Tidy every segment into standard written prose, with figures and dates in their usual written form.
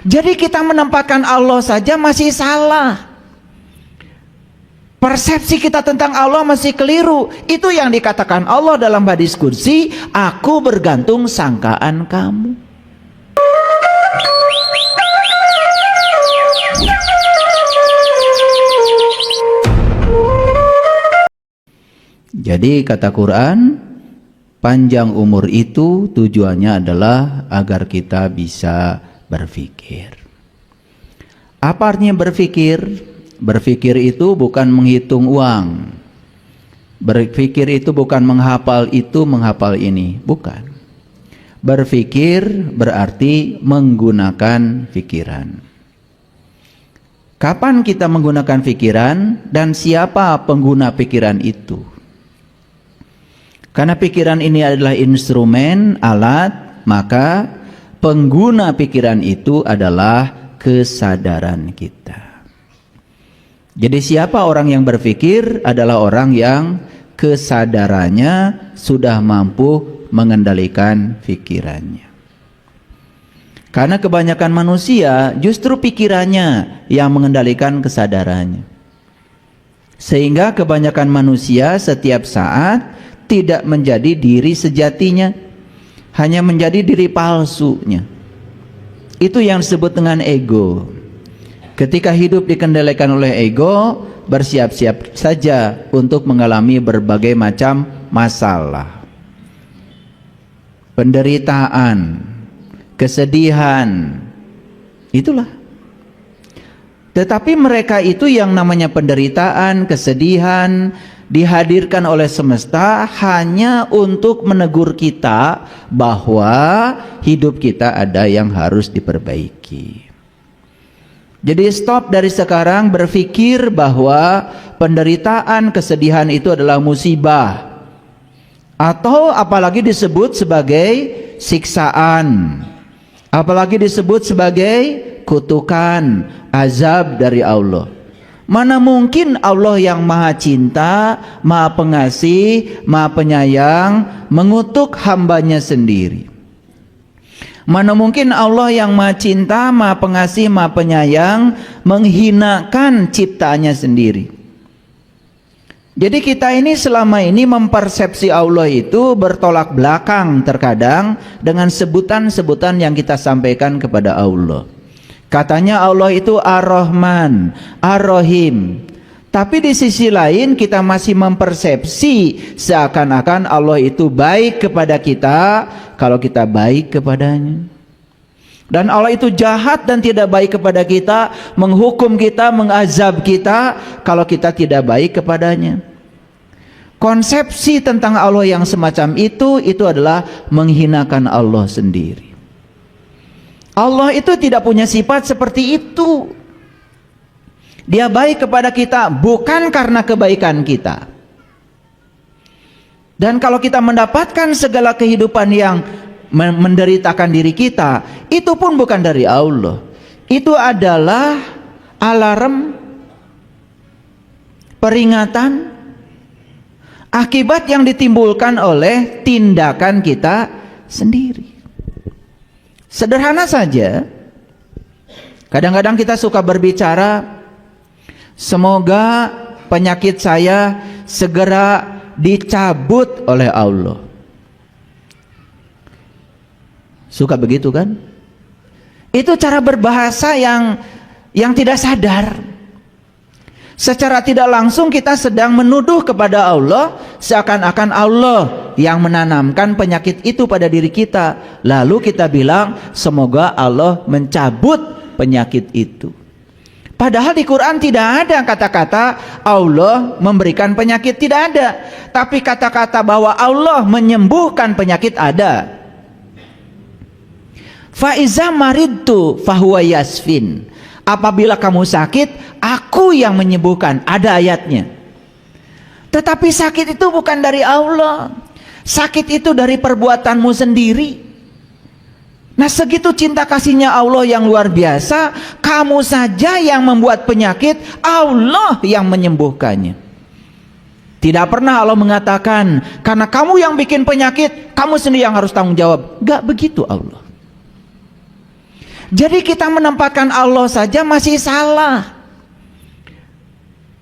Jadi kita menempatkan Allah saja masih salah. Persepsi kita tentang Allah masih keliru. Itu yang dikatakan Allah dalam hadis qudsi, aku bergantung sangkaan kamu. Jadi kata Quran, panjang umur itu tujuannya adalah agar kita bisa berpikir. Apa artinya berpikir? Berpikir itu bukan menghitung uang. Berpikir itu bukan menghafal itu, menghafal ini. Bukan. Berpikir berarti menggunakan pikiran. Kapan kita menggunakan pikiran dan siapa pengguna pikiran itu? Karena pikiran ini adalah instrumen, alat, maka pengguna pikiran itu adalah kesadaran kita. Jadi siapa orang yang berpikir adalah orang yang kesadarannya sudah mampu mengendalikan pikirannya. Karena kebanyakan manusia justru pikirannya yang mengendalikan kesadarannya. Sehingga kebanyakan manusia setiap saat tidak menjadi diri sejatinya, hanya menjadi diri palsunya. Itu yang disebut dengan ego. Ketika hidup dikendalikan oleh ego, bersiap-siap saja untuk mengalami berbagai macam masalah, penderitaan, kesedihan. Itulah. Tetapi mereka itu yang namanya penderitaan, kesedihan dihadirkan oleh semesta hanya untuk menegur kita bahwa hidup kita ada yang harus diperbaiki. Jadi stop dari sekarang berpikir bahwa penderitaan, kesedihan itu adalah musibah, atau apalagi disebut sebagai siksaan, apalagi disebut sebagai kutukan, azab dari Allah. Mana mungkin Allah yang maha cinta, maha pengasih, maha penyayang mengutuk hambanya sendiri. Mana mungkin Allah yang maha cinta, maha pengasih, maha penyayang menghinakan ciptaannya sendiri. Jadi kita ini selama ini mempersepsi Allah itu bertolak belakang terkadang dengan sebutan-sebutan yang kita sampaikan kepada Allah. Katanya Allah itu Ar-Rahman, Ar-Rahim. Tapi di sisi lain kita masih mempersepsi seakan-akan Allah itu baik kepada kita kalau kita baik kepadanya. Dan Allah itu jahat dan tidak baik kepada kita, menghukum kita, mengazab kita kalau kita tidak baik kepadanya. Konsepsi tentang Allah yang semacam itu adalah menghinakan Allah sendiri. Allah itu tidak punya sifat seperti itu. Dia baik kepada kita bukan karena kebaikan kita. Dan kalau kita mendapatkan segala kehidupan yang menderitakan diri kita, itu pun bukan dari Allah. Itu adalah alarm, peringatan, akibat yang ditimbulkan oleh tindakan kita sendiri. Sederhana saja. Kadang-kadang kita suka berbicara, semoga penyakit saya segera dicabut oleh Allah. Suka begitu kan? Itu cara berbahasa yang tidak sadar. Secara tidak langsung kita sedang menuduh kepada Allah seakan-akan Allah yang menanamkan penyakit itu pada diri kita. Lalu kita bilang semoga Allah mencabut penyakit itu. Padahal di Quran tidak ada kata-kata Allah memberikan penyakit, tidak ada. Tapi kata-kata bahwa Allah menyembuhkan penyakit ada. Faiza maridtu fahuwa yasfin. Apabila kamu sakit, aku yang menyembuhkan. Ada ayatnya. Tetapi sakit itu bukan dari Allah. Sakit itu dari perbuatanmu sendiri. Nah, segitu cinta kasihnya Allah yang luar biasa, kamu saja yang membuat penyakit, Allah yang menyembuhkannya. Tidak pernah Allah mengatakan, karena kamu yang bikin penyakit, kamu sendiri yang harus tanggung jawab. Gak begitu Allah. Jadi kita menempatkan Allah saja masih salah.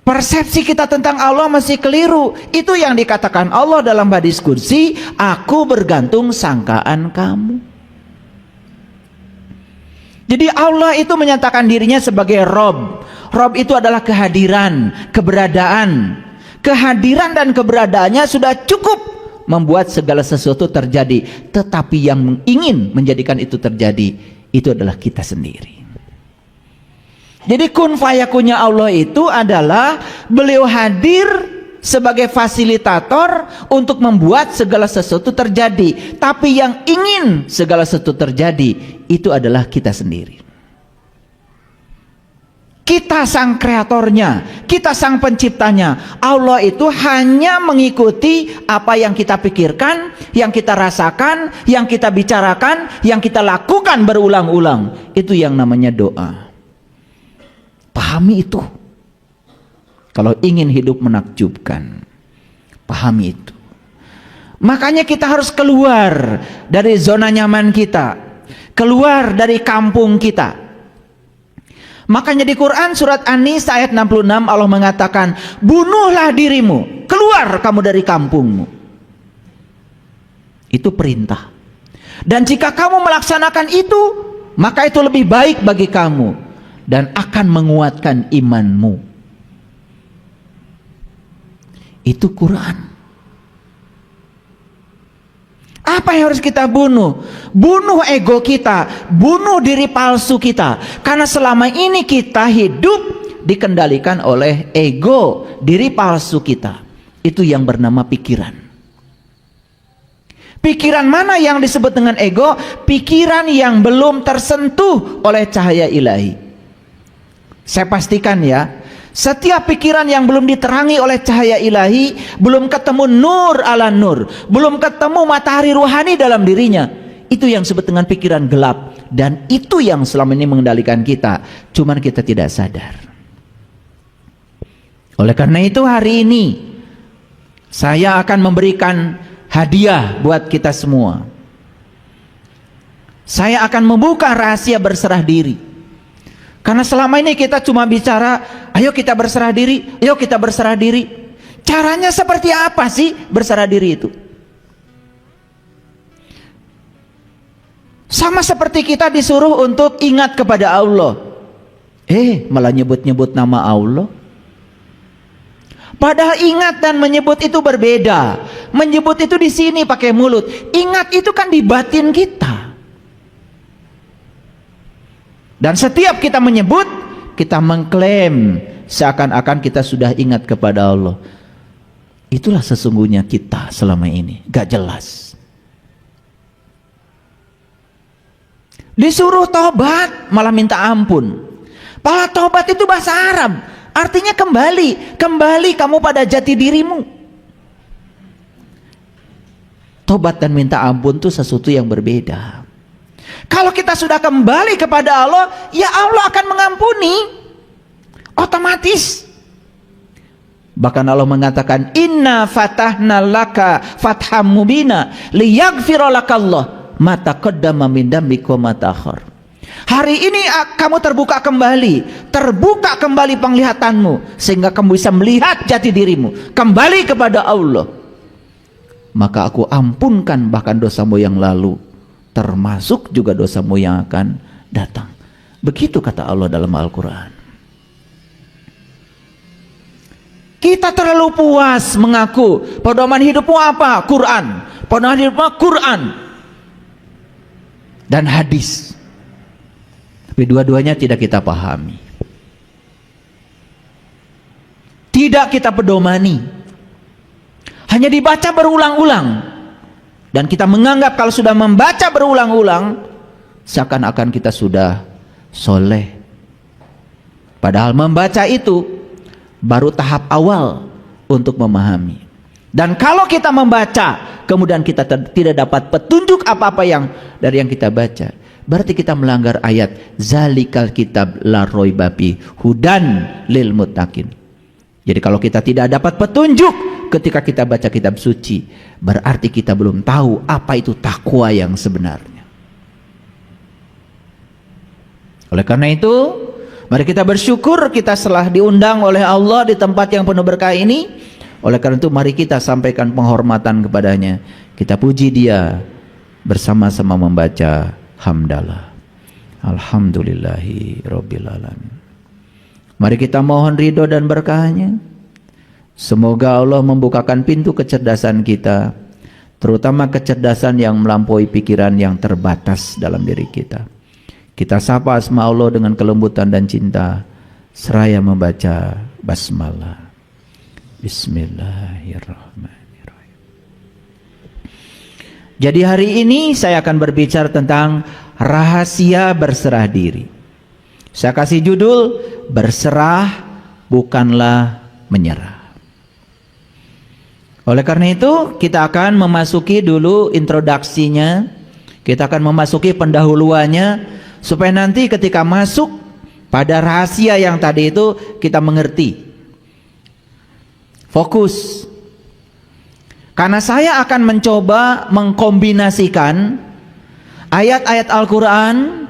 Persepsi kita tentang Allah masih keliru. Itu yang dikatakan Allah dalam hadis kursi, aku bergantung sangkaan kamu. Jadi Allah itu menyatakan dirinya sebagai Rob. Rob itu adalah kehadiran, keberadaan. Kehadiran dan keberadaannya sudah cukup membuat segala sesuatu terjadi. Tetapi yang ingin menjadikan itu terjadi, itu adalah kita sendiri. Jadi kun fayakunnya Allah itu adalah beliau hadir sebagai fasilitator untuk membuat segala sesuatu terjadi. Tapi yang ingin segala sesuatu terjadi itu adalah kita sendiri. Kita sang kreatornya, kita sang penciptanya. Allah itu hanya mengikuti apa yang kita pikirkan, yang kita rasakan, yang kita bicarakan, yang kita lakukan berulang-ulang. Itu yang namanya doa. Pahami itu. Kalau ingin hidup menakjubkan, pahami itu. Makanya kita harus keluar dari zona nyaman kita, keluar dari kampung kita. Makanya di Quran surat An-Nisa ayat 66 Allah mengatakan, bunuhlah dirimu, keluar kamu dari kampungmu. Itu perintah. Dan jika kamu melaksanakan itu, maka itu lebih baik bagi kamu dan akan menguatkan imanmu. Itu Quran. Apa yang harus kita bunuh? Bunuh ego kita, bunuh diri palsu kita. Karena selama ini kita hidup dikendalikan oleh ego, diri palsu kita. Itu yang bernama pikiran. Pikiran mana yang disebut dengan ego? Pikiran yang belum tersentuh oleh cahaya ilahi. Saya pastikan ya, setiap pikiran yang belum diterangi oleh cahaya ilahi, belum ketemu nur ala nur, belum ketemu matahari ruhani dalam dirinya, itu yang disebut dengan pikiran gelap. Dan itu yang selama ini mengendalikan kita, cuman kita tidak sadar. Oleh karena itu hari ini saya akan memberikan hadiah buat kita semua. Saya akan membuka rahasia berserah diri. Karena selama ini kita cuma bicara, ayo kita berserah diri, ayo kita berserah diri. Caranya seperti apa sih berserah diri itu? Sama seperti kita disuruh untuk ingat kepada Allah. Malah nyebut-nyebut nama Allah. Padahal ingat dan menyebut itu berbeda. Menyebut itu di sini pakai mulut. Ingat itu kan di batin kita. Dan setiap kita menyebut, kita mengklaim seakan-akan kita sudah ingat kepada Allah. Itulah sesungguhnya kita selama ini, gak jelas. Disuruh tobat, malah minta ampun. Pahala tobat itu bahasa Arab, artinya kembali. Kembali kamu pada jati dirimu. Tobat dan minta ampun itu sesuatu yang berbeda. Kalau kita sudah kembali kepada Allah, ya Allah akan mengampuni otomatis. Bahkan Allah mengatakan, inna fatahna laka fatham mubina liyaghfira lakallah ma taqaddama min dambika wa ma ta'akhkhar. Hari ini kamu terbuka kembali penglihatanmu, sehingga kamu bisa melihat jati dirimu, kembali kepada Allah. Maka aku ampunkan bahkan dosamu yang lalu, termasuk juga dosamu yang akan datang. Begitu kata Allah dalam Al-Quran. Kita terlalu puas mengaku pedoman hidupmu apa? Quran. Pedoman hidupmu Quran dan hadis. Tapi dua-duanya tidak kita pahami, tidak kita pedomani. Hanya dibaca berulang-ulang. Dan kita menganggap kalau sudah membaca berulang-ulang, seakan-akan kita sudah soleh. Padahal membaca itu baru tahap awal untuk memahami. Dan kalau kita membaca, kemudian kita tidak dapat petunjuk apa-apa yang dari yang kita baca, berarti kita melanggar ayat zalikal kitab la raiba fi hudan lil muttaqin. Jadi kalau kita tidak dapat petunjuk ketika kita baca kitab suci, berarti kita belum tahu apa itu takwa yang sebenarnya. Oleh karena itu, mari kita bersyukur kita telah diundang oleh Allah di tempat yang penuh berkah ini. Oleh karena itu mari kita sampaikan penghormatan kepadanya. Kita puji Dia bersama-sama membaca hamdalah. Alhamdulillahi Rabbil Alamin. Mari kita mohon ridho dan berkahnya. Semoga Allah membukakan pintu kecerdasan kita, terutama kecerdasan yang melampaui pikiran yang terbatas dalam diri kita. Kita sapa asma Allah dengan kelembutan dan cinta, seraya membaca basmalah. Bismillahirrahmanirrahim. Jadi hari ini saya akan berbicara tentang rahasia berserah diri. Saya kasih judul, berserah bukanlah menyerah. Oleh karena itu kita akan memasuki dulu introduksinya, kita akan memasuki pendahuluannya, supaya nanti ketika masuk pada rahasia yang tadi itu kita mengerti. Fokus. Karena saya akan mencoba mengkombinasikan ayat-ayat Al-Quran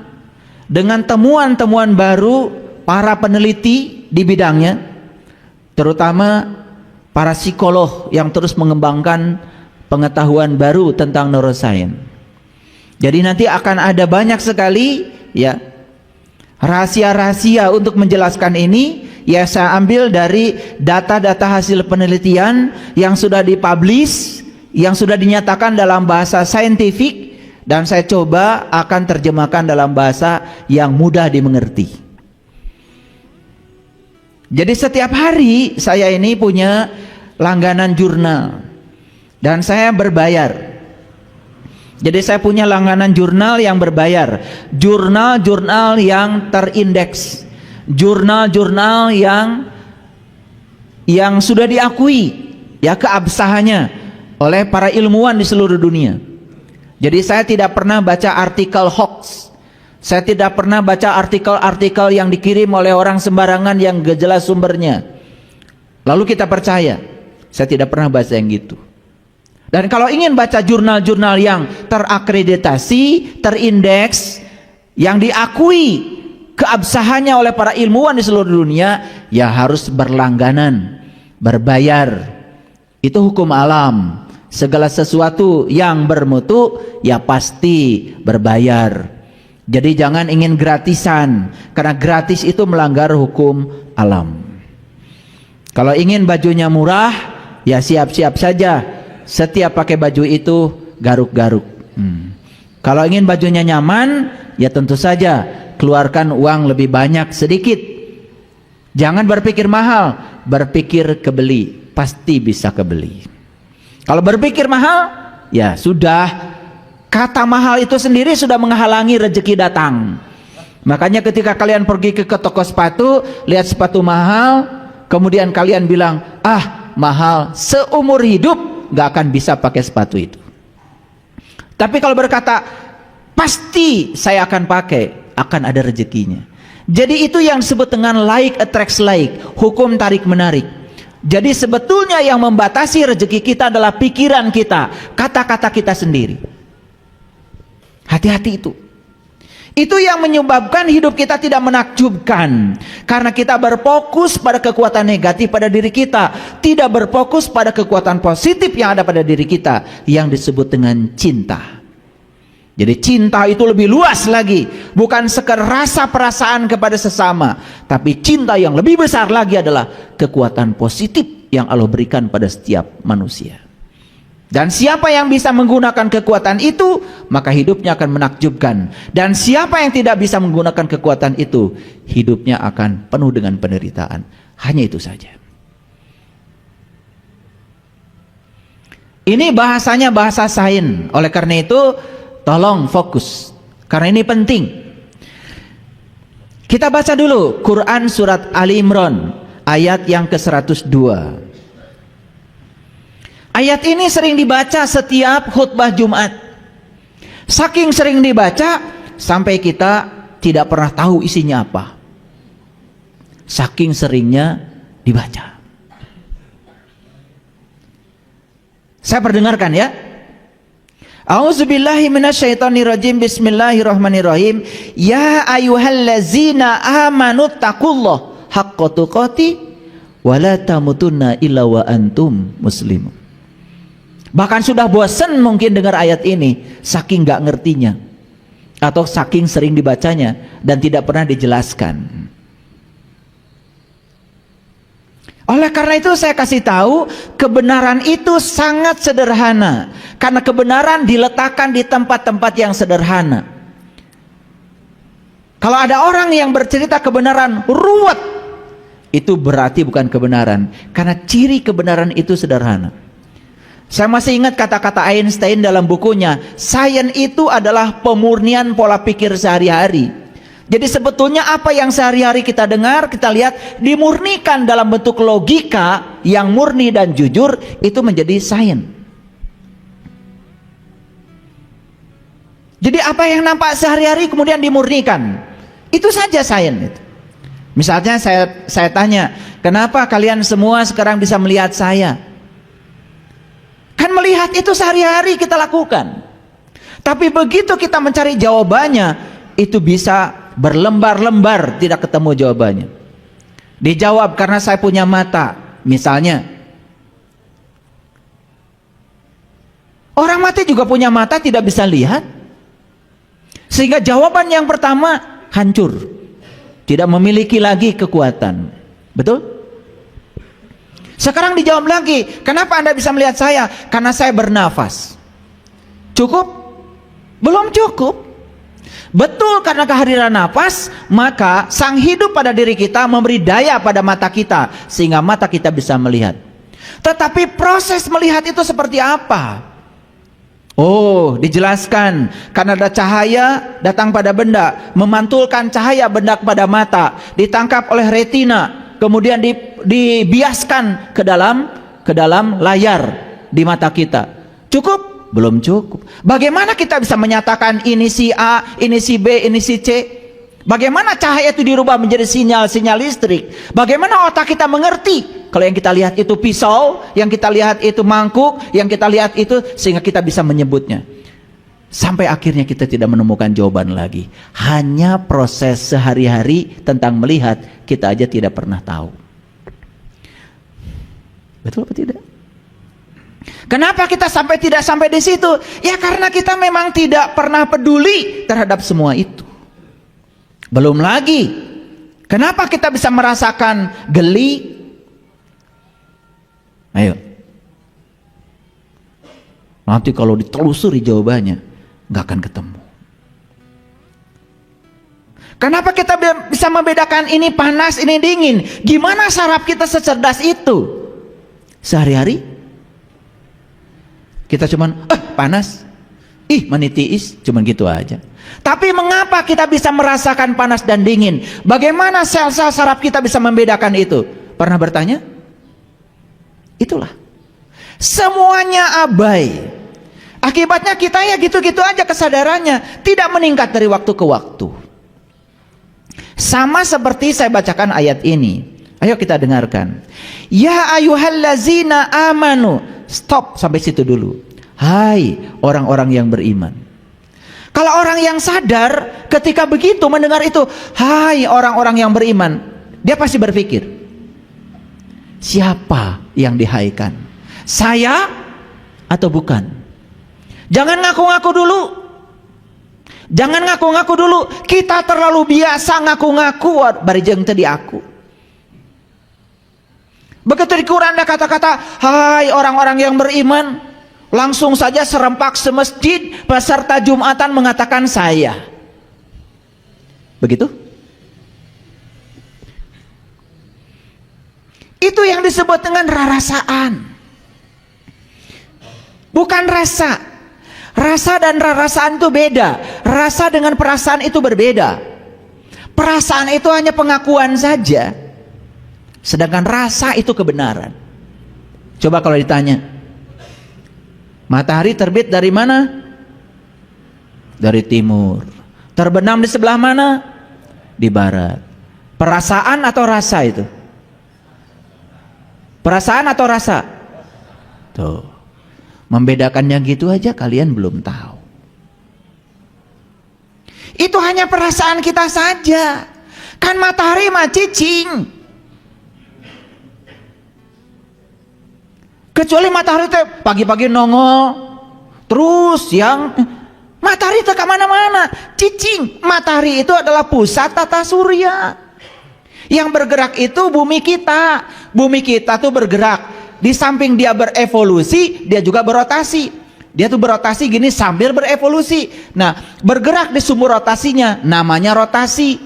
dengan temuan-temuan baru para peneliti di bidangnya, terutama para psikolog yang terus mengembangkan pengetahuan baru tentang neuroscience. Jadi nanti akan ada banyak sekali ya rahasia-rahasia untuk menjelaskan ini. Ya, saya ambil dari data-data hasil penelitian yang sudah dipublish, yang sudah dinyatakan dalam bahasa saintifik, dan saya coba akan terjemahkan dalam bahasa yang mudah dimengerti. Jadi setiap hari saya ini punya langganan jurnal dan saya berbayar. Jadi saya punya langganan jurnal yang berbayar, jurnal-jurnal yang terindeks, jurnal-jurnal yang sudah diakui ya keabsahannya oleh para ilmuwan di seluruh dunia. Jadi saya tidak pernah baca artikel hoax, saya tidak pernah baca artikel-artikel yang dikirim oleh orang sembarangan yang gak jelas sumbernya lalu kita percaya. Saya tidak pernah baca yang gitu. Dan kalau ingin baca jurnal-jurnal yang terakreditasi, terindeks, yang diakui keabsahannya oleh para ilmuwan di seluruh dunia, ya harus berlangganan, berbayar. Itu hukum alam. Segala sesuatu yang bermutu ya pasti berbayar. Jadi jangan ingin gratisan, karena gratis itu melanggar hukum alam. Kalau ingin bajunya murah, ya siap-siap saja. Setiap pakai baju itu garuk-garuk. Kalau ingin bajunya nyaman, ya tentu saja keluarkan uang lebih banyak sedikit. Jangan berpikir mahal, berpikir kebeli, pasti bisa kebeli. Kalau berpikir mahal, ya sudah, kata mahal itu sendiri sudah menghalangi rezeki datang. Makanya ketika kalian pergi ke toko sepatu, lihat sepatu mahal, kemudian kalian bilang, ah mahal, seumur hidup gak akan bisa pakai sepatu itu. Tapi kalau berkata pasti saya akan pakai, akan ada rezekinya. Jadi itu yang disebut dengan like attracts like, hukum tarik menarik. Jadi sebetulnya yang membatasi rezeki kita adalah pikiran kita, kata-kata kita sendiri. Hati-hati itu. Itu yang menyebabkan hidup kita tidak menakjubkan, karena kita berfokus pada kekuatan negatif pada diri kita, tidak berfokus pada kekuatan positif yang ada pada diri kita, yang disebut dengan cinta. Jadi cinta itu lebih luas lagi, bukan sekedar rasa perasaan kepada sesama, tapi cinta yang lebih besar lagi adalah kekuatan positif yang Allah berikan pada setiap manusia. Dan siapa yang bisa menggunakan kekuatan itu, maka hidupnya akan menakjubkan. Dan siapa yang tidak bisa menggunakan kekuatan itu, hidupnya akan penuh dengan penderitaan. Hanya itu saja. Ini bahasanya bahasa sains. Oleh karena itu, tolong fokus, karena ini penting. Kita baca dulu Quran surat Ali Imran ayat yang ke-102. Ayat ini sering dibaca setiap khutbah Jumat. Saking sering dibaca sampai kita tidak pernah tahu isinya apa. Saking seringnya dibaca. Saya perdengarkan ya. A'udzubillahi minasyaitonirrajim. Bismillahirrahmanirrahim. Ya ayyuhallazina amanu taqullah haqqa tuqatih wa la tamutunna illa wa antum muslimun. Bahkan sudah bosan mungkin dengar ayat ini, saking gak ngertinya atau saking sering dibacanya dan tidak pernah dijelaskan. Oleh karena itu saya kasih tahu, kebenaran itu sangat sederhana. Karena kebenaran diletakkan di tempat-tempat yang sederhana. Kalau ada orang yang bercerita kebenaran ruwet, itu berarti bukan kebenaran. Karena ciri kebenaran itu sederhana. Saya masih ingat kata-kata Einstein dalam bukunya, sains itu adalah pemurnian pola pikir sehari-hari. Jadi sebetulnya apa yang sehari-hari kita dengar, kita lihat, dimurnikan dalam bentuk logika yang murni dan jujur, itu menjadi sains. Jadi apa yang nampak sehari-hari kemudian dimurnikan, itu saja sains. Misalnya saya tanya, kenapa kalian semua sekarang bisa melihat saya? Kan melihat itu sehari-hari kita lakukan. Tapi begitu kita mencari jawabannya, itu bisa berlembar-lembar tidak ketemu jawabannya. Dijawab karena saya punya mata, misalnya. Orang mati juga punya mata, tidak bisa lihat. Sehingga jawaban yang pertama hancur, tidak memiliki lagi kekuatan. Betul? Sekarang dijawab lagi, kenapa Anda bisa melihat saya? Karena saya bernafas. Cukup? Belum cukup. Betul, karena kehadiran nafas, maka sang hidup pada diri kita memberi daya pada mata kita, sehingga mata kita bisa melihat. Tetapi proses melihat itu seperti apa? Oh, dijelaskan, karena ada cahaya datang pada benda, memantulkan cahaya benda kepada mata, ditangkap oleh retina, kemudian dibiaskan ke dalam layar di mata kita. Cukup? Belum cukup. Bagaimana kita bisa menyatakan ini si A, ini si B, ini si C? Bagaimana cahaya itu dirubah menjadi sinyal listrik? Bagaimana otak kita mengerti kalau yang kita lihat itu pisau, yang kita lihat itu mangkuk, yang kita lihat itu, sehingga kita bisa menyebutnya? Sampai akhirnya kita tidak menemukan jawaban lagi. Hanya proses sehari-hari tentang melihat, kita aja tidak pernah tahu. Betul apa tidak? Kenapa kita tidak sampai di situ? Ya karena kita memang tidak pernah peduli terhadap semua itu. Belum lagi, kenapa kita bisa merasakan geli? Ayo. Nanti kalau ditelusuri jawabannya, nggak akan ketemu. Kenapa kita bisa membedakan ini panas, ini dingin? Gimana saraf kita secerdas itu? Sehari-hari kita cuman panas, menitiis, cuman gitu aja. Tapi mengapa kita bisa merasakan panas dan dingin? Bagaimana sel-sel saraf kita bisa membedakan itu? Pernah bertanya? Itulah, semuanya abai. Akibatnya kita ya gitu-gitu aja kesadarannya, tidak meningkat dari waktu ke waktu. Sama seperti saya bacakan ayat ini. Ayo kita dengarkan. Ya ayyuhallazina amanu. Stop sampai situ dulu. Hai orang-orang yang beriman. Kalau orang yang sadar, ketika begitu mendengar itu, hai orang-orang yang beriman, dia pasti berpikir, siapa yang dihaikan? Saya atau bukan? Jangan ngaku-ngaku dulu. Jangan ngaku-ngaku dulu. Kita terlalu biasa ngaku-ngaku barijeng tadi aku. Begitu di Quran ada kata-kata, hai orang-orang yang beriman, langsung saja serempak semasjid peserta Jumatan mengatakan saya. Begitu? Itu yang disebut dengan rarasaan. Bukan rasa. Rasa dan rarasaan itu beda. Rasa dengan perasaan itu berbeda. Perasaan itu hanya pengakuan saja. Sedangkan rasa itu kebenaran. Coba kalau ditanya, matahari terbit dari mana? Dari timur. Terbenam di sebelah mana? Di barat. Perasaan atau rasa itu? Perasaan atau rasa? Tuh. Membedakannya gitu aja kalian belum tahu. Itu hanya perasaan kita saja. Kan matahari mah cicing. Kecuali matahari teh pagi-pagi nongol, terus yang matahari teh kemana-mana, cicing. Matahari itu adalah pusat tata surya. Yang bergerak itu bumi kita. Bumi kita tuh bergerak. Di samping dia berevolusi, dia juga berotasi. Dia tuh berotasi gini sambil berevolusi. Nah, bergerak di sumber rotasinya namanya rotasi.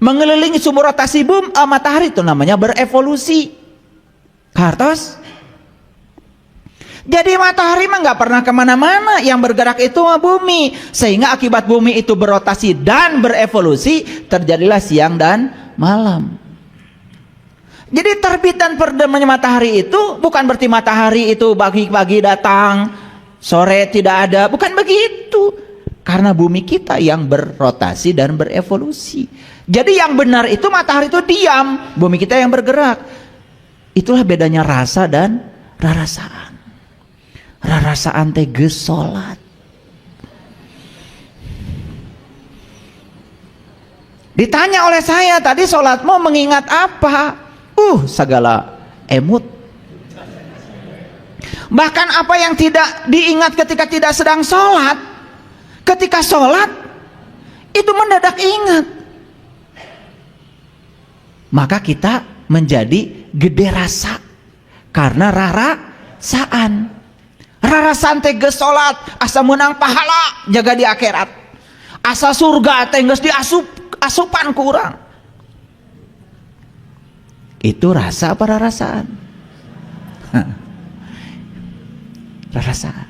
Mengelilingi sumber rotasi matahari itu namanya berevolusi. Kartos? Jadi matahari mah nggak pernah kemana-mana. Yang bergerak itu bumi. Sehingga akibat bumi itu berotasi dan berevolusi, terjadilah siang dan malam. Jadi terbit dan terdemnya matahari itu bukan berarti matahari itu pagi-pagi datang, sore tidak ada. Bukan begitu. Karena bumi kita yang berotasi dan berevolusi. Jadi yang benar itu matahari itu diam, bumi kita yang bergerak. Itulah bedanya rasa dan rarasaan. Rarasaan teh geus salat. Ditanya oleh saya tadi, salatmu mengingat apa? Segala emut. Bahkan apa yang tidak diingat ketika tidak sedang sholat, ketika sholat itu mendadak ingat. Maka kita menjadi gede rasa karena rarasaan. Rarasaan teh geus sholat asa menang pahala jaga di akhirat. Asa surga teh geus asupan ku urang. Itu rasa apa rarasaan? Rarasaan.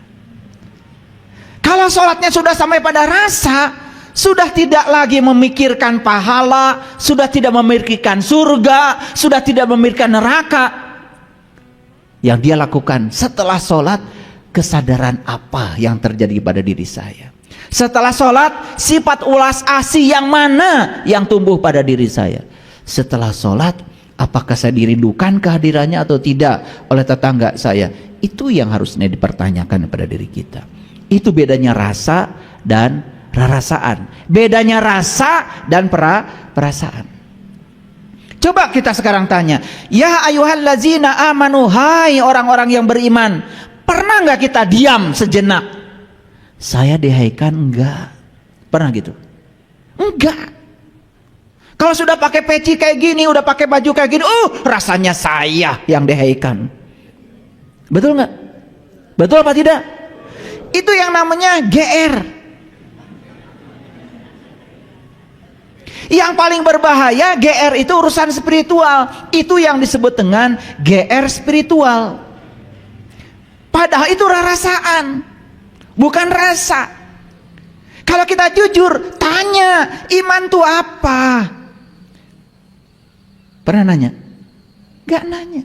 Kalau sholatnya sudah sampai pada rasa, sudah tidak lagi memikirkan pahala, sudah tidak memikirkan surga, sudah tidak memikirkan neraka. Yang dia lakukan setelah sholat, kesadaran apa yang terjadi pada diri saya? Setelah sholat, sifat ulas asih yang mana yang tumbuh pada diri saya? Setelah sholat, apakah saya dirindukan kehadirannya atau tidak oleh tetangga saya? Itu yang harusnya dipertanyakan pada diri kita. Itu bedanya rasa dan rarasaan. Bedanya rasa dan perasaan. Coba kita sekarang tanya, ya ayyuhallazina amanu, hai orang-orang yang beriman, pernah nggak kita diam sejenak? Saya dihaikan enggak? Pernah gitu? Enggak. Kalau sudah pakai peci kayak gini, udah pakai baju kayak gini, rasanya saya yang dihaikan. Betul nggak? Betul apa tidak? Itu yang namanya GR. Yang paling berbahaya GR itu urusan spiritual. Itu yang disebut dengan GR spiritual. Padahal itu rarasaan, bukan rasa. Kalau kita jujur, tanya, iman itu apa? Pernah nanya? Gak nanya.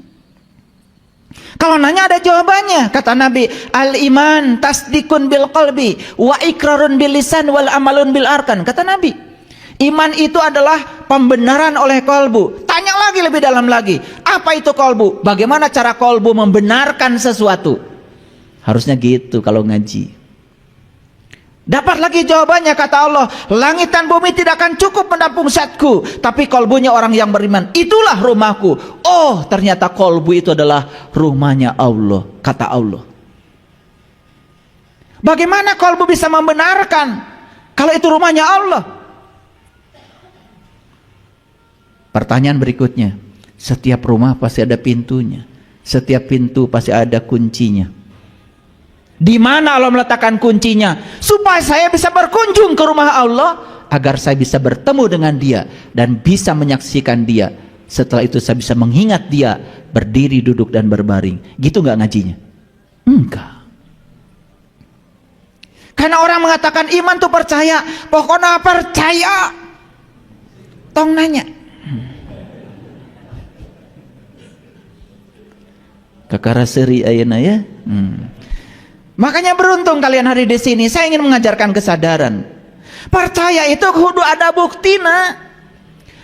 Kalau nanya ada jawabannya. Kata Nabi, al-iman tasdikun bil qalbi wa ikrarun bil lisan wal amalun bil arkan. Kata Nabi, iman itu adalah pembenaran oleh kolbu. Tanya lagi lebih dalam lagi, apa itu kolbu? Bagaimana cara kolbu membenarkan sesuatu? Harusnya gitu kalau ngaji. Dapat lagi jawabannya, kata Allah, langit dan bumi tidak akan cukup menampung zatku, tapi kolbunya orang yang beriman, itulah rumahku. Oh, ternyata kolbu itu adalah rumahnya Allah, kata Allah. Bagaimana kolbu bisa membenarkan kalau itu rumahnya Allah? Pertanyaan berikutnya, setiap rumah pasti ada pintunya, setiap pintu pasti ada kuncinya. Di mana Allah meletakkan kuncinya? Supaya saya bisa berkunjung ke rumah Allah, agar saya bisa bertemu dengan Dia dan bisa menyaksikan Dia. Setelah itu saya bisa mengingat Dia berdiri, duduk dan berbaring. Gitu nggak ngajinya? Enggak. Karena orang mengatakan iman tuh percaya, pokoknya percaya. Tong nanya. Kakara seri ayeuna ya. Makanya beruntung kalian hari di sini. Saya ingin mengajarkan kesadaran. Percaya itu kudu ada buktina.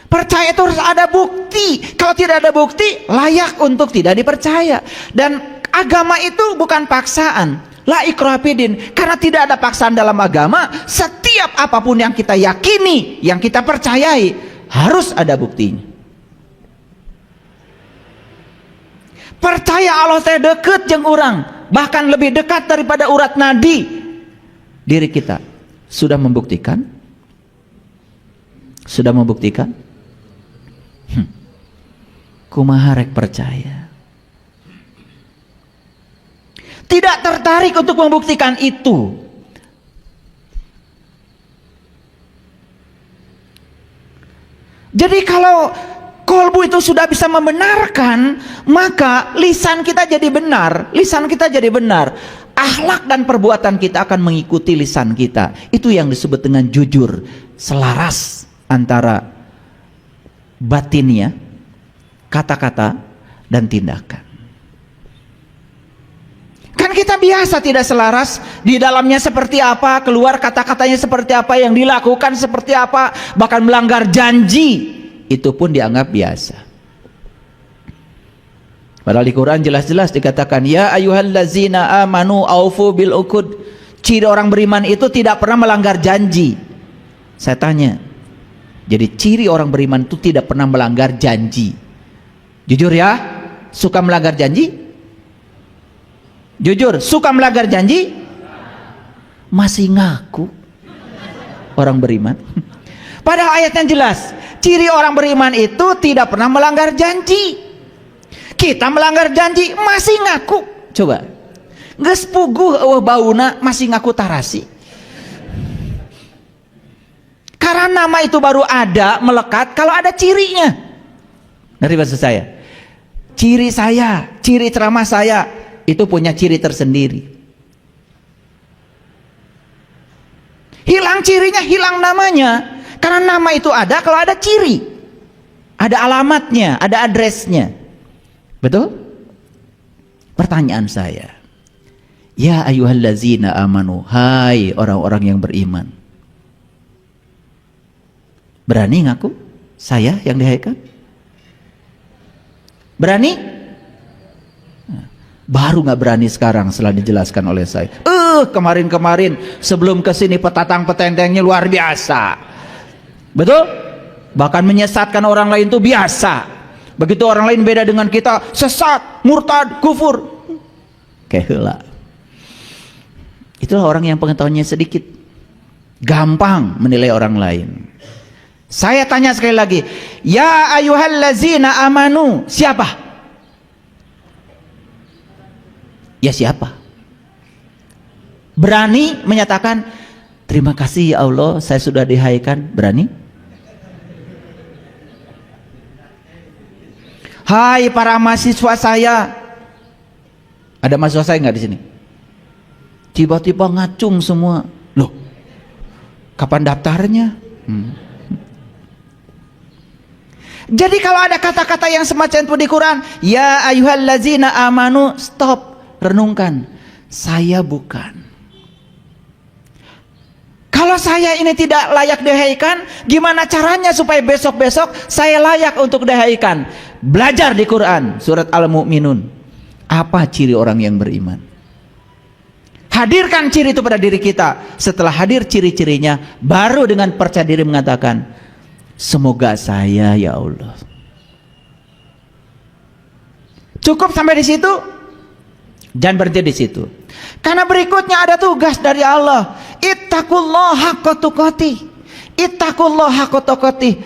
Percaya itu harus ada bukti. Kalau tidak ada bukti, layak untuk tidak dipercaya. Dan agama itu bukan paksaan. La ikraha fiddin, karena tidak ada paksaan dalam agama. Setiap apapun yang kita yakini, yang kita percayai, harus ada buktinya. Percaya Allah teh deket jeung urang, bahkan lebih dekat daripada urat nadi. Diri kita sudah membuktikan? Sudah membuktikan? Kumaha rek percaya? Tidak tertarik untuk membuktikan itu. Jadi kalau kolbu itu sudah bisa membenarkan, maka lisan kita jadi benar, lisan kita jadi benar. Akhlak dan perbuatan kita akan mengikuti lisan kita. Itu yang disebut dengan jujur, selaras antara batinnya, kata-kata dan tindakan. Kan kita biasa tidak selaras, di dalamnya seperti apa, keluar kata-katanya seperti apa, yang dilakukan seperti apa, bahkan melanggar janji, itu pun dianggap biasa. Padahal di Quran jelas-jelas dikatakan, ya ayyuhallazina amanu aufu bil uqud. Ciri orang beriman itu tidak pernah melanggar janji. Saya tanya, jadi ciri orang beriman itu tidak pernah melanggar janji. Jujur ya, suka melanggar janji? Jujur, suka melanggar janji? Masih ngaku orang beriman. Padahal ayatnya jelas, ciri orang beriman itu tidak pernah melanggar janji. Kita melanggar janji, masih ngaku. Coba, geus puguh eueuh bauna masih ngaku tarasi. Karena nama itu baru ada, melekat kalau ada cirinya. Ngerti maksud saya? Ciri saya, ciri ceramah saya, itu punya ciri tersendiri. Hilang cirinya, hilang namanya. Karena nama itu ada kalau ada ciri, ada alamatnya, ada adresnya. Betul? Pertanyaan saya, ya ayyuhallazina amanu, hai orang-orang yang beriman, berani ngaku saya yang dihaikan? Berani? Baru nggak berani sekarang setelah dijelaskan oleh saya. Kemarin-kemarin sebelum kesini petatang petentengnya luar biasa. Betul? Bahkan menyesatkan orang lain itu biasa. Begitu orang lain beda dengan kita, sesat, murtad, kufur. Keheula. Itulah orang yang pengetahuannya sedikit, gampang menilai orang lain. Saya tanya sekali lagi, ya ayyuhallazina amanu, siapa? Ya siapa? Berani menyatakan, terima kasih ya Allah, saya sudah dihaikan. Berani? Hai para mahasiswa saya. Ada mahasiswa saya nggak di sini? Tiba-tiba ngacung semua. Loh, kapan daftarnya? Jadi kalau ada kata-kata yang semacam itu di Quran, ya ayyuhallazina amanu, stop, renungkan. Saya bukan. Kalau saya ini tidak layak dihaikan, gimana caranya supaya besok-besok saya layak untuk dihaikan? Belajar di Quran, surat Al-Mu'minun. Apa ciri orang yang beriman? Hadirkan ciri itu pada diri kita. Setelah hadir ciri-cirinya, baru dengan percaya diri mengatakan, semoga saya ya Allah. Cukup sampai di situ? Jangan berhenti di situ. Karena berikutnya ada tugas dari Allah. Ittaqullaha haqqa tuqatih. Ittaqullaha haqqa tuqatih.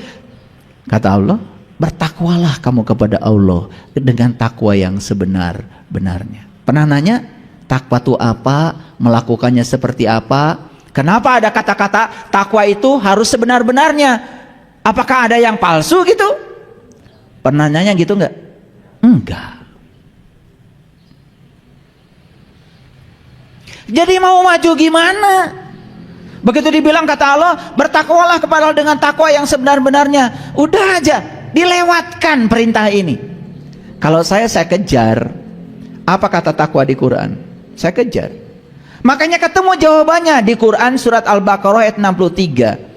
Kata Allah, bertakwalah kamu kepada Allah dengan takwa yang sebenar-benarnya. Pernah nanya, takwa itu apa? Melakukannya seperti apa? Kenapa ada kata-kata takwa itu harus sebenar-benarnya? Apakah ada yang palsu gitu? Pernah nanya gitu enggak? Enggak. Jadi mau maju gimana? Begitu dibilang kata Allah, bertakwalah kepada Allah dengan takwa yang sebenar-benarnya. Udah aja, dilewatkan perintah ini. Kalau saya kejar. Apa kata takwa di Quran? Saya kejar. Makanya ketemu jawabannya di Quran surat Al-Baqarah ayat 63.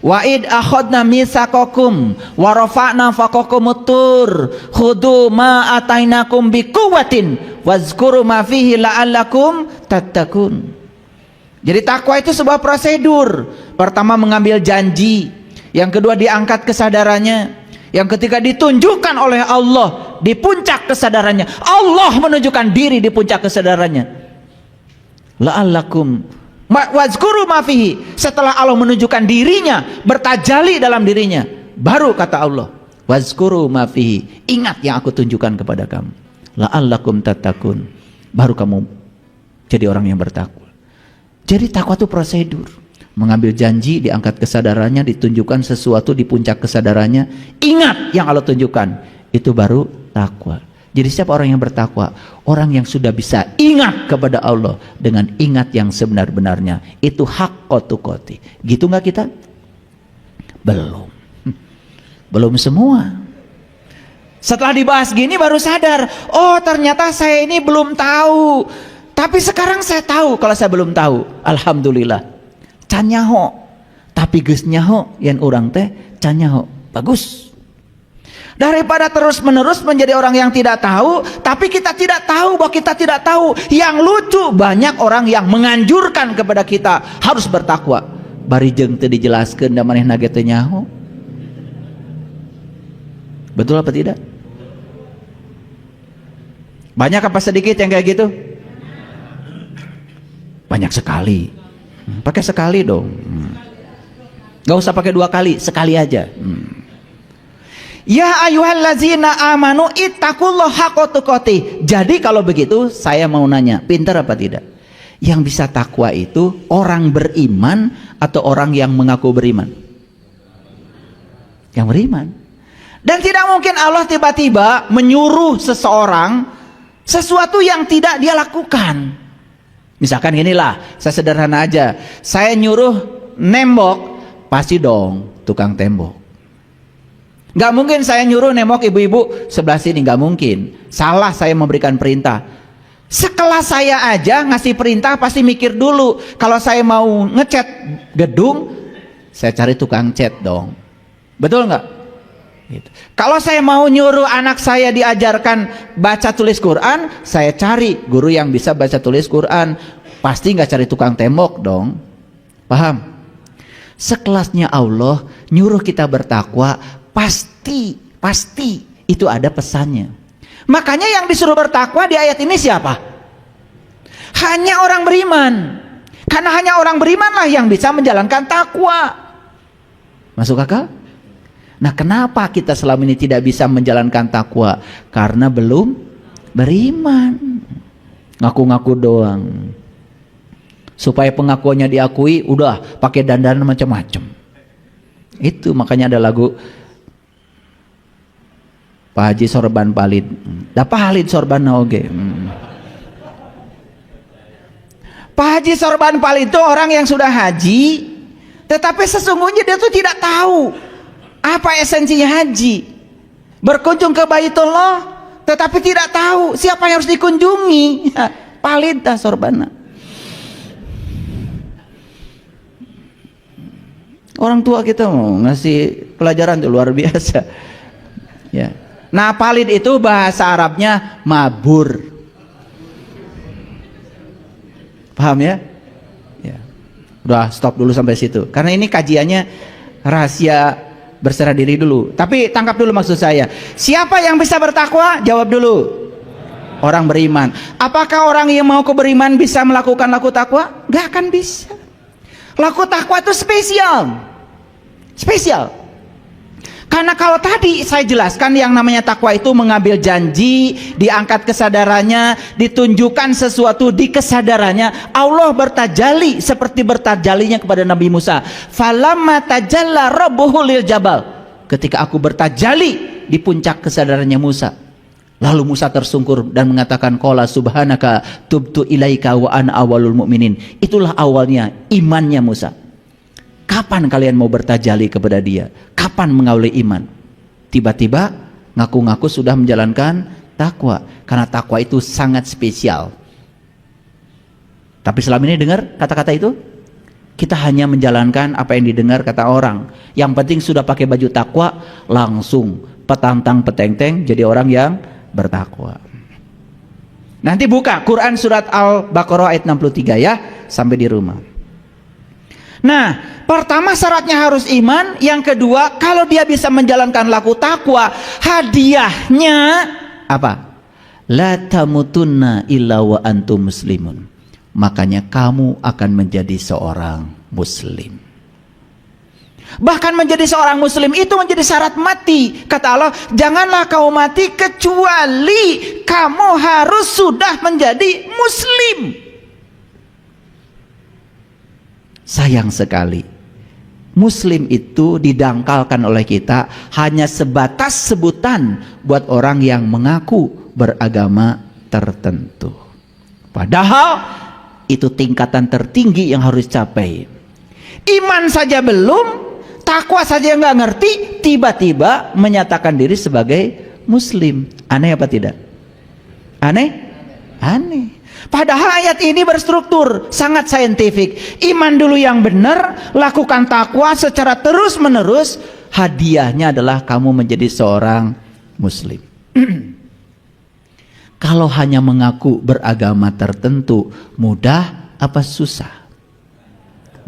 Wa id akhadna mitsaqakum wa rafa'na fawqakumut tur khudhu ma atainakum biquwwatin wazkuru ma fihi la'allakum tattaqun. Jadi takwa itu sebuah prosedur. Pertama mengambil janji, yang kedua diangkat kesadarannya, yang ketiga ditunjukkan oleh Allah di puncak kesadarannya. Allah menunjukkan diri di puncak kesadarannya. La'allakum wazkuru ma fihi. Setelah Allah menunjukkan dirinya, bertajalli dalam dirinya, baru kata Allah, wazkuru ma fihi, ingat yang aku tunjukkan kepada kamu. La'allakum tattaqun, baru kamu jadi orang yang bertakwa. Jadi takwa itu prosedur. Mengambil janji, diangkat kesadarannya, ditunjukkan sesuatu di puncak kesadarannya, ingat yang Allah tunjukkan, itu baru takwa. Jadi siapa orang yang bertakwa? Orang yang sudah bisa ingat kepada Allah dengan ingat yang sebenar-benarnya. Itu haqqa tuqati. Gitu nggak kita? Belum. Belum semua. Setelah dibahas gini baru sadar, oh ternyata saya ini belum tahu. Tapi sekarang saya tahu. Kalau saya belum tahu, alhamdulillah. Can nyaho. Tapi geus nyaho yen urang teh can nyaho. Bagus. Daripada terus-menerus menjadi orang yang tidak tahu, tapi kita tidak tahu bahwa kita tidak tahu. Yang lucu, banyak orang yang menganjurkan kepada kita harus bertakwa. Bari jeung teu dijelaskeun da manehna ge teu nyaho. Betul apa tidak? Banyak apa sedikit yang kayak gitu? Banyak sekali. Pakai sekali dong. Gak usah pakai 2 kali, sekali aja. Ya ayyuhallazina amanu ittaqullaha haqqa tuqatih. Jadi kalau begitu saya mau nanya, pintar apa tidak? Yang bisa takwa itu orang beriman atau orang yang mengaku beriman? Yang beriman. Dan tidak mungkin Allah tiba-tiba menyuruh seseorang sesuatu yang tidak dia lakukan. Misalkan inilah, saya sederhana aja, saya nyuruh nembok, pasti dong tukang tembok. Gak mungkin saya nyuruh nembok ibu-ibu sebelah sini, gak mungkin. Salah saya memberikan perintah. Sekelas saya aja ngasih perintah pasti mikir dulu. Kalau saya mau ngecat gedung, saya cari tukang cat dong. Betul nggak? Gitu. Kalau saya mau nyuruh anak saya diajarkan baca tulis Quran, saya cari guru yang bisa baca tulis Quran. Pasti nggak cari tukang tembok dong. Paham? Sekelasnya Allah nyuruh kita bertakwa, pasti itu ada pesannya. Makanya yang disuruh bertakwa di ayat ini siapa? Hanya orang beriman. Karena hanya orang berimanlah yang bisa menjalankan takwa. Masuk akal? Nah, kenapa kita selama ini tidak bisa menjalankan takwa? Karena belum beriman. Ngaku-ngaku doang. Supaya pengakuannya diakui, udah pakai dandanan macam-macam. Itu makanya ada lagu Pak Haji Sorban Palid. Da Palid Sorban oge. Pak Haji Sorban Palid itu orang yang sudah haji, tetapi sesungguhnya dia tuh tidak tahu apa esensinya haji. Berkunjung ke Baitullah, tetapi tidak tahu siapa yang harus dikunjungi. Palid dah Sorbana. Orang tua kita mau ngasih pelajaran itu luar biasa. Ya. Nah, palid itu bahasa Arabnya mabur. Paham ya? Ya. Udah stop dulu sampai situ. Karena ini kajiannya rahasia berserah diri dulu. Tapi tangkap dulu maksud saya. Siapa yang bisa bertakwa? Jawab dulu. Orang beriman. Apakah orang yang mau beriman bisa melakukan laku takwa? Gak akan bisa. Laku takwa itu spesial. Spesial. Karena kalau tadi saya jelaskan yang namanya takwa itu mengambil janji, diangkat kesadarannya, ditunjukkan sesuatu di kesadarannya. Allah bertajali seperti bertajalinya kepada Nabi Musa. Falamma tajalla rabbuhu lil jabal. Ketika aku bertajali di puncak kesadarannya Musa. Lalu Musa tersungkur dan mengatakan qala subhanaka tubtu ilaika wa ana awwalul mu'minin. Itulah awalnya imannya Musa. Kapan kalian mau bertajali kepada dia? Kapan mengawali iman? Tiba-tiba ngaku-ngaku sudah menjalankan takwa. Karena takwa itu sangat spesial. Tapi selama ini dengar kata-kata itu? Kita hanya menjalankan apa yang didengar kata orang. Yang penting sudah pakai baju takwa, langsung petantang petenteng jadi orang yang bertakwa. Nanti buka Quran surat Al-Baqarah ayat 63 ya, sampai di rumah. Nah, pertama syaratnya harus iman. Yang kedua, kalau dia bisa menjalankan laku takwa, hadiahnya apa? La tamutunna illa wa antum muslimun. Makanya kamu akan menjadi seorang muslim. Bahkan menjadi seorang muslim itu menjadi syarat mati. Kata Allah, janganlah kau mati kecuali kamu harus sudah menjadi muslim. Sayang sekali, muslim itu didangkalkan oleh kita hanya sebatas sebutan buat orang yang mengaku beragama tertentu. Padahal itu tingkatan tertinggi yang harus capai. Iman saja belum, takwa saja nggak ngerti, tiba-tiba menyatakan diri sebagai muslim. Aneh apa tidak? Aneh? Aneh. Padahal ayat ini berstruktur sangat saintifik. Iman dulu yang benar, lakukan takwa secara terus menerus, hadiahnya adalah kamu menjadi seorang muslim. Kalau hanya mengaku beragama tertentu, mudah apa susah?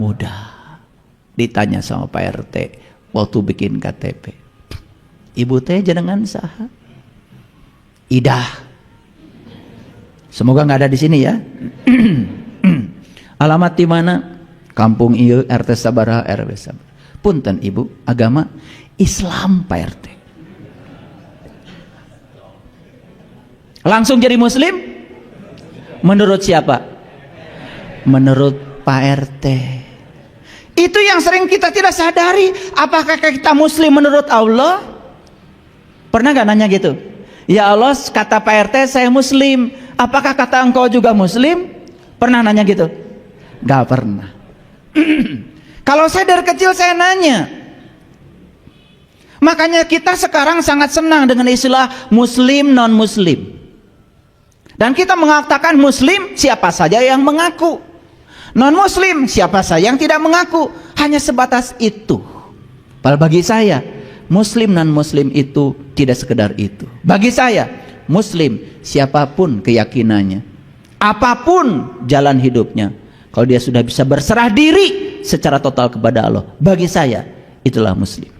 Mudah. Ditanya sama Pak RT waktu bikin KTP, ibu teh jenengan saha? Idah. Semoga nggak ada di sini ya. Alamat di mana? Kampung ieu, RT sabaraha, RW sabaraha. Punten ibu, agama Islam Pak RT. Langsung jadi muslim? Menurut siapa? Menurut Pak RT. Itu yang sering kita tidak sadari. Apakah kita muslim menurut Allah? Pernah gak nanya gitu? Ya Allah, kata Pak RT saya muslim, apakah kata engkau juga muslim? Pernah nanya gitu? Gak pernah. Kalau saya dari kecil saya nanya. Makanya kita sekarang sangat senang dengan istilah muslim non muslim. Dan kita mengatakan muslim siapa saja yang mengaku, non muslim siapa saja yang tidak mengaku. Hanya sebatas itu. Padahal bagi saya muslim non muslim itu tidak sekedar itu. Bagi saya muslim siapapun keyakinannya, apapun jalan hidupnya, kalau dia sudah bisa berserah diri secara total kepada Allah, bagi saya itulah muslim.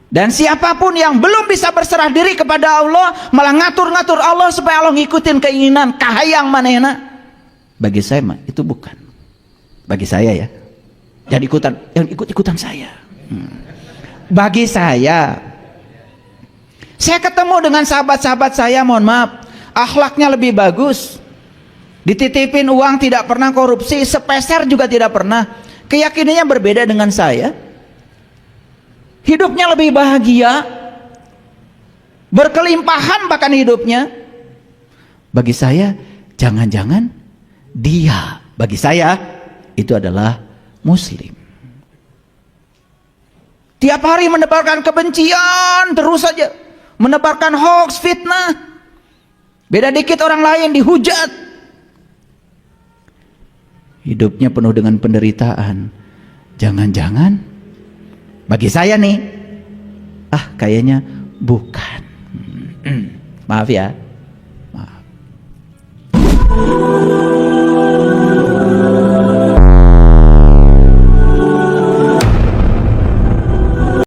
Dan siapapun yang belum bisa berserah diri kepada Allah, malah ngatur-ngatur Allah supaya Allah ngikutin keinginan kahayang manehna, bagi saya mah itu bukan. Bagi saya ya, jangan ikut-ikutan saya. Bagi saya ketemu dengan sahabat-sahabat saya, mohon maaf, akhlaknya lebih bagus, dititipin uang tidak pernah korupsi, sepeser juga tidak pernah, keyakinannya berbeda dengan saya, hidupnya lebih bahagia, berkelimpahan bahkan hidupnya. Bagi saya jangan-jangan dia, bagi saya itu adalah muslim. Tiap hari menebarkan kebencian terus saja, menebarkan hoax, fitnah, beda dikit orang lain dihujat, hidupnya penuh dengan penderitaan. Jangan-jangan bagi saya nih, kayaknya bukan. Maaf ya, maaf.